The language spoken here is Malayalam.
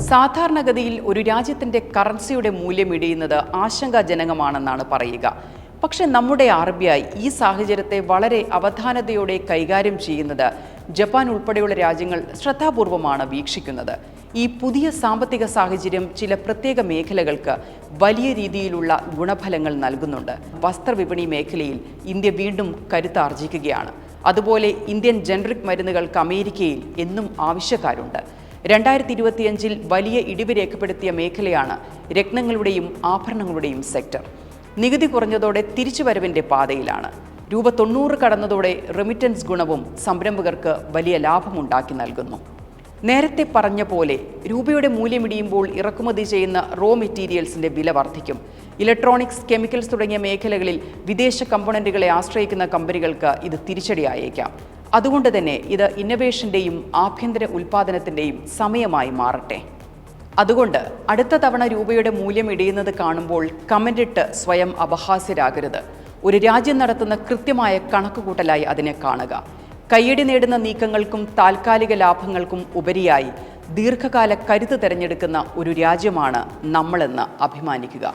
സാധാരണഗതിയിൽ ഒരു രാജ്യത്തിൻ്റെ കറൻസിയുടെ മൂല്യം ഇടിയുന്നത് ആശങ്കാജനകമാണെന്നാണ് പറയുക. പക്ഷേ നമ്മുടെ RBI ഈ സാഹചര്യത്തെ വളരെ അവധാനതയോടെ കൈകാര്യം ചെയ്യുന്നത് ജപ്പാൻ ഉൾപ്പെടെയുള്ള രാജ്യങ്ങൾ ശ്രദ്ധാപൂർവമാണ് വീക്ഷിക്കുന്നത്. ഈ പുതിയ സാമ്പത്തിക സാഹചര്യം ചില പ്രത്യേക മേഖലകൾക്ക് വലിയ രീതിയിലുള്ള ഗുണഫലങ്ങൾ നൽകുന്നുണ്ട്. വസ്ത്രവിപണി മേഖലയിൽ ഇന്ത്യ വീണ്ടും കരുത്താർജിക്കുകയാണ്. അതുപോലെ ഇന്ത്യൻ ജനറിക് മരുന്നുകൾക്ക് അമേരിക്കയിൽ എന്നും ആവശ്യക്കാരുണ്ട്. 2025 വലിയ ഇടിവ് രേഖപ്പെടുത്തിയ മേഖലയാണ് രത്നങ്ങളുടെയും ആഭരണങ്ങളുടെയും സെക്ടർ. നികുതി കുറഞ്ഞതോടെ തിരിച്ചുവരവിൻ്റെ പാതയിലാണ്. രൂപ 90 കടന്നതോടെ റെമിറ്റൻസ് ഗുണവും സംരംഭകർക്ക് വലിയ ലാഭമുണ്ടാക്കി നൽകുന്നു. നേരത്തെ പറഞ്ഞ പോലെ രൂപയുടെ മൂല്യമിടിയുമ്പോൾ ഇറക്കുമതി ചെയ്യുന്ന റോ മെറ്റീരിയൽസിൻ്റെ വില വർദ്ധിക്കും. ഇലക്ട്രോണിക്സ്, കെമിക്കൽസ് തുടങ്ങിയ മേഖലകളിൽ വിദേശ കമ്പോണന്റുകളെ ആശ്രയിക്കുന്ന കമ്പനികൾക്ക് ഇത് തിരിച്ചടിയായേക്കാം. അതുകൊണ്ട് തന്നെ ഇത് ഇന്നൊവേഷൻ്റെയും ആഭ്യന്തര ഉൽപ്പാദനത്തിൻ്റെയും സമയമായി മാറട്ടെ. അതുകൊണ്ട് അടുത്ത തവണ രൂപയുടെ മൂല്യം ഇടിയുന്നത് കാണുമ്പോൾ കമന്റിട്ട് സ്വയം അപഹാസ്യരാകരുത്. ഒരു രാജ്യം നടത്തുന്ന കൃത്യമായ കണക്കുകൂട്ടലായി അതിനെ കാണുക. കയ്യടി നേടുന്ന നീക്കങ്ങൾക്കും താൽക്കാലിക ലാഭങ്ങൾക്കും ഉപരിയായി ദീർഘകാല കരുത്ത് തിരഞ്ഞെടുക്കുന്ന ഒരു രാജ്യമാണ് നമ്മളെന്ന് അഭിമാനിക്കുക.